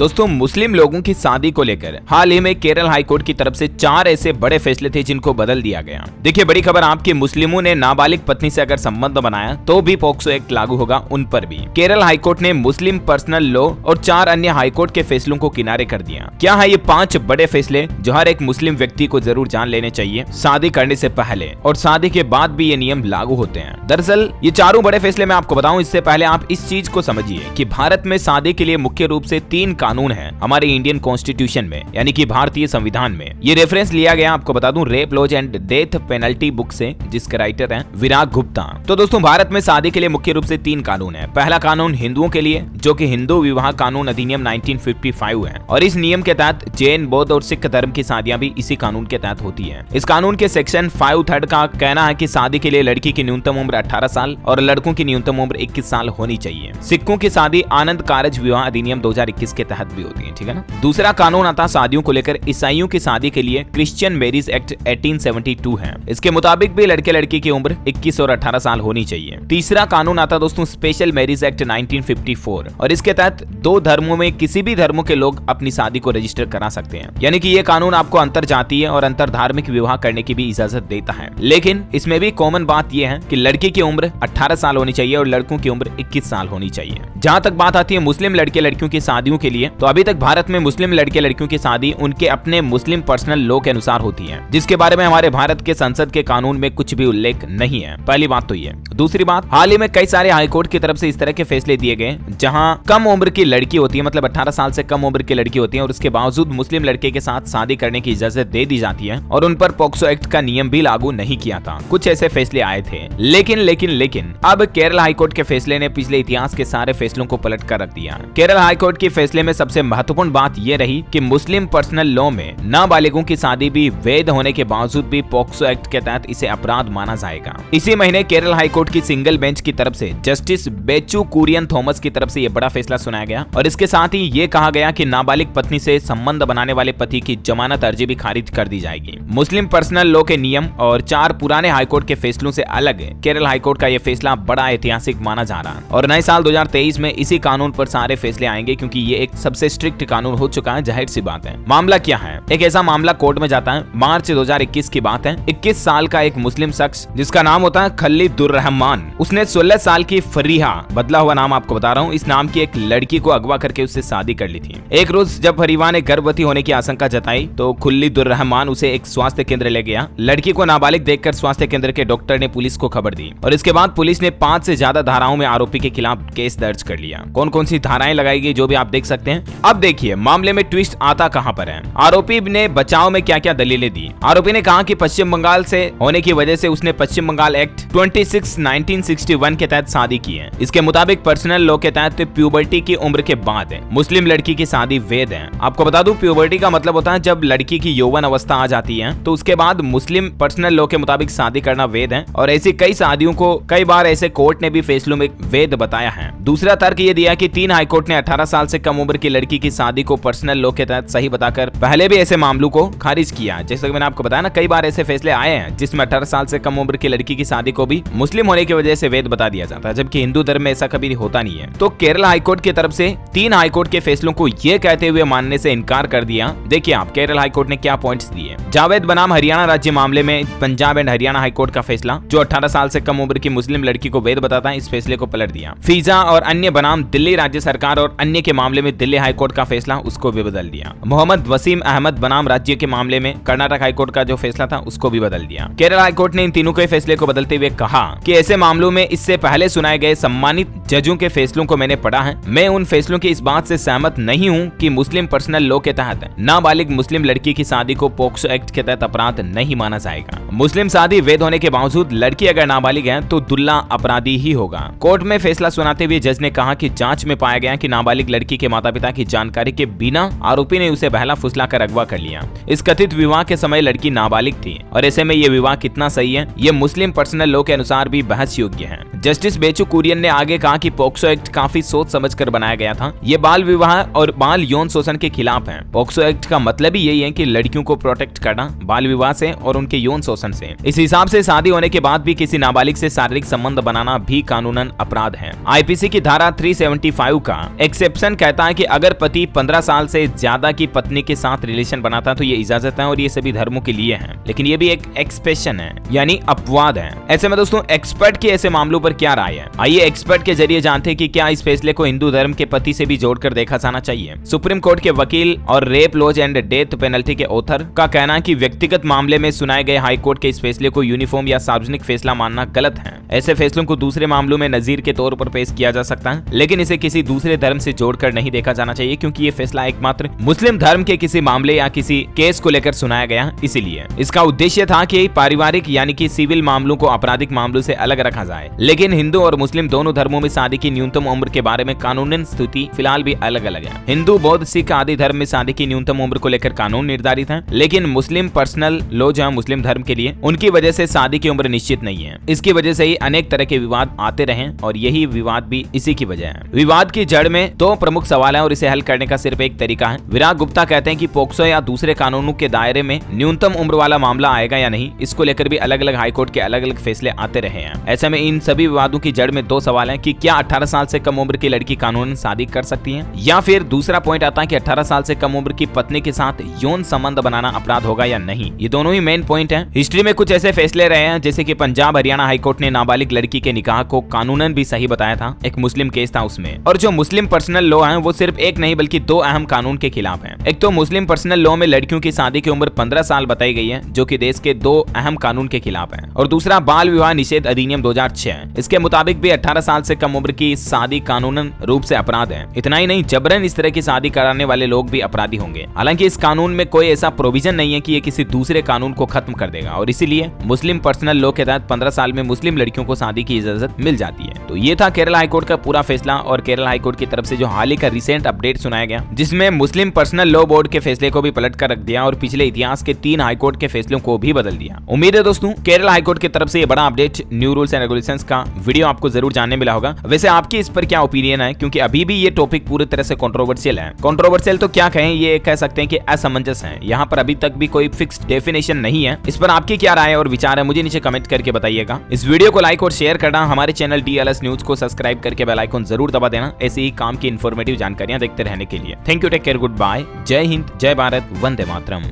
दोस्तों मुस्लिम लोगों की शादी को लेकर हाल ही में केरल हाईकोर्ट की तरफ से 4 ऐसे बड़े फैसले थे जिनको बदल दिया गया। देखिए बड़ी खबर आपकी, मुस्लिमों ने नाबालिग पत्नी से अगर संबंध बनाया तो भी पॉक्सो एक्ट लागू होगा उन पर भी। केरल हाईकोर्ट ने मुस्लिम पर्सनल लॉ और 4 अन्य हाईकोर्ट के फैसलों को किनारे कर दिया। क्या है ये 5 बड़े फैसले जो हर एक मुस्लिम व्यक्ति को जरूर जान लेने चाहिए शादी करने से पहले और शादी के बाद भी ये नियम लागू होते हैं। दरअसल ये चारों बड़े फैसले मैं आपको बताऊं इससे पहले आप इस चीज को समझिए कि भारत में शादी के लिए मुख्य रूप से 3 कानून हैं हमारे इंडियन कॉन्स्टिट्यूशन में, यानी कि भारतीय संविधान में। ये रेफरेंस लिया गया आपको बता दूं rape laws and death penalty book से, जिसके राइटर हैं विराग गुप्ता। तो दोस्तों भारत में शादी के लिए मुख्य रूप से 3 कानून है। पहला कानून हिंदुओं के लिए जो कि हिंदू विवाह कानून अधिनियम 1955 है और इस नियम के तहत जैन, बौद्ध और सिख धर्म की शादियां भी इसी कानून के तहत होती है। इस कानून के सेक्शन 5(3) का कहना है कि शादी के लिए लड़की की न्यूनतम उम्र 18 साल और लड़कों की न्यूनतम उम्र 21 साल होनी चाहिए। सिखों की शादी आनंद कारज विवाह अधिनियम 2021 के तहत भी होती है, ठीक है ना। दूसरा कानून आता शादियों को लेकर ईसाइयों की शादी के लिए क्रिश्चियन मैरिज एक्ट 1872 है। इसके मुताबिक भी लड़के लड़की की उम्र 21 और 18 साल होनी चाहिए। तीसरा कानून आता दोस्तों स्पेशल मैरिज एक्ट 1954 और इसके तहत 2 धर्मों में किसी भी धर्मों के लोग अपनी शादी को रजिस्टर करा सकते हैं, यानी कि ये कानून आपको अंतर जातीय और अंतर धार्मिक विवाह करने की भी इजाजत देता है। लेकिन इसमें भी कॉमन बात यह है कि लड़की की उम्र 18 साल होनी चाहिए और लड़कों की उम्र 21 साल होनी चाहिए। जहां तक बात आती है मुस्लिम लड़के लड़कियों की शादियों के लिए, तो अभी तक भारत में मुस्लिम लड़के लड़कियों की शादी उनके अपने मुस्लिम पर्सनल लॉ के अनुसार होती है, जिसके बारे में हमारे भारत के संसद के कानून में कुछ भी उल्लेख नहीं है। पहली बात तो ये। दूसरी बात, हाल ही में कई सारे हाईकोर्ट की तरफ से इस तरह के फैसले दिए गए जहां कम उम्र की लड़की होती है, मतलब 18 साल से कम उम्र की लड़की होती है और उसके बावजूद मुस्लिम लड़के के साथ शादी करने की इजाजत दे दी जाती है और उन पर पॉक्सो एक्ट का नियम भी लागू नहीं किया था। कुछ ऐसे फैसले आए थे, लेकिन अब केरल हाईकोर्ट के फैसले ने पिछले इतिहास के सारे फैसलों को पलट कर रख दिया। केरल हाईकोर्ट के फैसले में सबसे महत्वपूर्ण बात यह रही कि मुस्लिम पर्सनल लॉ में नाबालिगों की शादी भी वैध होने के बावजूद भी पॉक्सो एक्ट के तहत इसे अपराध माना जाएगा। इसी महीने केरल हाईकोर्ट की सिंगल बेंच की तरफ से जस्टिस बेचू कुरियन थॉमस की तरफ से यह बड़ा फैसला सुनाया गया और इसके साथ ही ये कहा गया कि नाबालिग पत्नी से संबंध बनाने वाले पति की जमानत अर्जी भी खारिज कर दी जाएगी। मुस्लिम पर्सनल लॉ के नियम और 4 पुराने हाईकोर्ट के फैसलों से अलग केरल हाईकोर्ट का यह फैसला बड़ा ऐतिहासिक माना जा रहा है और नए साल 2023 में इसी कानून पर सारे फैसले आएंगे क्योंकि ये एक सबसे स्ट्रिक्ट कानून हो चुका है। जाहिर सी बात है। मामला क्या है? एक ऐसा मामला कोर्ट में जाता है। मार्च 2021 की बात है। 21 साल का एक मुस्लिम शख्स जिसका नाम होता है खलीदुर्रहमान, उसने 16 साल की फरीहा, बदला हुआ नाम आपको बता रहा हूँ, इस नाम की एक लड़की को अगवा करके उससे शादी कर ली थी। एक रोज जब फरीहा ने गर्भवती होने की आशंका जताई तो खलीदुर्रहमान उसे एक स्वास्थ्य केंद्र ले गया। लड़की को नाबालिग देखकर स्वास्थ्य केंद्र के डॉक्टर ने पुलिस को खबर दी और इसके बाद पुलिस ने 5 से ज्यादा धाराओं में आरोपी के खिलाफ केस दर्ज कर लिया। कौन कौन सी धाराएं लगाई गई जो भी आप देख सकते हैं। अब देखिए मामले में ट्विस्ट आता कहां पर है। आरोपी ने बचाव में क्या क्या दलीलें दी। आरोपी ने कहा कि पश्चिम बंगाल से होने की वजह से उसने पश्चिम बंगाल एक्ट 26 1961 के तहत शादी की है। इसके मुताबिक पर्सनल लॉ के तहत प्यूबर्टी की उम्र के बाद मुस्लिम लड़की की शादी वैध है। आपको बता दूं प्यूबर्टी का मतलब होता है जब लड़की की यौवन अवस्था आ जाती है तो उसके बाद मुस्लिम पर्सनल लॉ के मुताबिक शादी करना वैध है और ऐसी कई शादियों को कई बार ऐसे कोर्ट ने भी फैसलों में वैध बताया है। दूसरा तर्क ये दिया कि 3 हाईकोर्ट ने 18 साल से कम उम्र की लड़की की शादी को पर्सनल लॉ के तहत सही बताकर पहले भी ऐसे मामलों को खारिज किया। जैसे कि मैंने आपको बताया ना, कई बार ऐसे फैसले आए हैं जिसमें 18 साल से कम उम्र की लड़की की शादी को भी मुस्लिम होने की वजह से वैध बता दिया जाता है, जबकि हिंदू धर्म में ऐसा कभी होता नहीं है। तो केरल हाईकोर्ट की तरफ से 3 हाईकोर्ट के फैसलों को यह कहते हुए मानने से इनकार कर दिया। देखिए आप केरल हाईकोर्ट ने क्या पॉइंट्स दिए। जावेद बनाम हरियाणा राज्य मामले में पंजाब एंड हरियाणा हाईकोर्ट का फैसला जो 18 साल से कम उम्र की मुस्लिम लड़की को वैध बताता है, इस फैसले को पलट दिया। फीजा और अन्य बनाम दिल्ली राज्य सरकार और अन्य के मामले में दिल्ली हाईकोर्ट का फैसला उसको भी बदल दिया। मोहम्मद वसीम अहमद बनाम राज्य के मामले में कर्नाटक हाईकोर्ट का जो फैसला था उसको भी बदल दिया। केरल हाईकोर्ट ने इन तीनों के फैसले को बदलते हुए कहा कि ऐसे मामलों में इससे पहले सुनाए गए सम्मानित जजों के फैसलों को मैंने पढ़ा है। मैं उन फैसलों की इस बात से सहमत नहीं हूं कि मुस्लिम पर्सनल लॉ के तहत नाबालिग मुस्लिम लड़की की शादी को पॉक्सो एक्ट के तहत अपराध नहीं माना जाएगा। मुस्लिम शादी वैध होने के बावजूद लड़की अगर नाबालिग है तो दुल्ला अपराधी ही होगा। कोर्ट में फैसला सुनाते हुए जज ने कहा कि जांच में पाया गया कि नाबालिग लड़की के माता पिता की जानकारी के बिना आरोपी ने उसे बहला फुसला कर अगवा कर लिया। इस कथित विवाह के समय लड़की नाबालिग थी और ऐसे में ये विवाह कितना सही है ये मुस्लिम पर्सनल लॉ के अनुसार भी बहस योग्य है। जस्टिस बेचू कुरियन ने आगे कहा कि पॉक्सो एक्ट काफी सोच समझ कर बनाया गया था। ये बाल विवाह और बाल यौन शोषण के खिलाफ है। पॉक्सो एक्ट का मतलब ही यही है कि लड़कियों को प्रोटेक्ट करना बाल विवाह से और उनके यौन शोषण से। इस हिसाब से शादी होने के बाद भी किसी नाबालिग से शारीरिक संबंध बनाना भी कानूनन अपराध है। आईपीसी की धारा 375 का एक्सेप्शन कहता है कि अगर पति 15 साल से ज्यादा की पत्नी के साथ रिलेशन बनाता तो ये इजाजत है और ये सभी धर्मों के लिए है, लेकिन ये भी एक एक्सप्रेशन है, यानी अपवाद है। ऐसे में दोस्तों एक्सपर्ट की ऐसे मामलों पर क्या राय है, आइए एक्सपर्ट के जरिए जानते हैं कि क्या इस फैसले को हिंदू धर्म के पति से भी जोड़कर देखा जाना चाहिए। सुप्रीम कोर्ट के वकील और rape laws and death penalty के ऑथर का कहना है कि व्यक्तिगत मामले में सुनाए गए हाईकोर्ट के इस फैसले को यूनिफॉर्म या सार्वजनिक फैसला मानना गलत है। ऐसे फैसलों को दूसरे मामलों में नजीर के तौर पर पेश किया जा सकता है, लेकिन इसे किसी दूसरे धर्म से जोड़कर नहीं देखा जाना चाहिए, क्योंकि ये फैसला एकमात्र मुस्लिम धर्म के किसी मामले या किसी केस को लेकर सुनाया गया। इसीलिए इसका उद्देश्य था कि पारिवारिक यानी कि सिविल मामलों को आपराधिक मामलों से अलग रखा जाए। लेकिन हिंदू और मुस्लिम दोनों धर्मों में शादी की न्यूनतम उम्र के बारे में कानूनन स्थिति फिलहाल भी अलग अलग है। हिंदू, बौद्ध, सिख आदि धर्म में शादी की न्यूनतम उम्र को लेकर कानून निर्धारित है, लेकिन मुस्लिम पर्सनल लॉ जो है मुस्लिम धर्म के लिए, उनकी वजह से शादी की उम्र निश्चित नहीं है। इसकी वजह से ही अनेक तरह के विवाद आते रहे और यही विवाद भी इसी की वजह है। विवाद की जड़ में दो प्रमुख सवाल है और इसे हल करने का सिर्फ एक तरीका है। विराग गुप्ता कहते हैं कि पोक्सो या दूसरे कानूनों के दायरे में न्यूनतम उम्र वाला मामला आएगा या नहीं, इसको लेकर भी अलग अलग हाईकोर्ट के अलग अलग फैसले आते रहे हैं। ऐसे में इन सभी विवादों की जड़ में दो सवाल हैं कि क्या 18 साल से कम उम्र की लड़की कानूनन शादी कर सकती है, या फिर दूसरा पॉइंट आता है कि 18 साल से कम उम्र की पत्नी के साथ यौन संबंध बनाना अपराध होगा या नहीं। ये दोनों ही मेन पॉइंट हैं। हिस्ट्री में कुछ ऐसे फैसले रहे हैं, जैसे कि पंजाब हरियाणा हाईकोर्ट ने नाबालिग लड़की के निकाह को कानूनन भी सही बताया था, एक मुस्लिम केस था उसमें। और जो मुस्लिम पर्सनल लॉ है वो सिर्फ एक नहीं बल्कि दो अहम कानून के खिलाफ है। एक तो मुस्लिम पर्सनल लॉ में लड़कियों की शादी की उम्र 15 साल बताई गई है, जो कि देश के दो अहम कानून के खिलाफ है। और दूसरा बाल विवाह निषेध अधिनियम 2006, इसके मुताबिक भी 18 साल से कम उम्र की शादी कानूनन रूप से अपराध है। इतना ही नहीं, जबरन इस तरह की शादी कराने वाले लोग भी अपराधी होंगे। हालांकि इस कानून में कोई ऐसा प्रोविजन नहीं है कि ये किसी दूसरे कानून को खत्म कर देगा, और इसीलिए मुस्लिम पर्सनल लॉ के तहत 15 साल में मुस्लिम लड़कियों को शादी की इजाजत मिल जाती है। तो ये था केरल हाईकोर्ट का पूरा फैसला और केरल हाईकोर्ट की तरफ से जो हाल ही का रिसेंट अपडेट सुनाया गया, जिसमें मुस्लिम पर्सनल लॉ बोर्ड के फैसले को भी पलट कर रख दिया और पिछले इतिहास के 3 हाईकोर्ट के फैसलों को भी बदल दिया। उम्मीद है दोस्तों केरल हाईकोर्ट की तरफ से ये बड़ा update new rules and regulations का वीडियो आपको जरूर जानने मिला होगा। वैसे आपकी इस पर क्या ओपिनियन है, क्योंकि अभी भी ये टॉपिक पूरी तरह से कंट्रोवर्शियल है। कंट्रोवर्शियल तो क्या कहें, ये कह सकते हैं कि असमंजस है। यहाँ पर अभी तक भी कोई फिक्स डेफिनेशन नहीं है। इस पर आपकी क्या राय और विचार है, मुझे नीचे कमेंट करके बताइएगा। इस वीडियो को लाइक और शेयर करना, हमारे चैनल DLS न्यूज को सब्सक्राइब करके बेल आइकन जरूर दबा देना, ऐसे ही काम की इन्फॉर्मेटिव जानकारियां देखते रहने के लिए। Thank you, take care, good bye, जय हिंद, जय भारत, वंदे मातरम।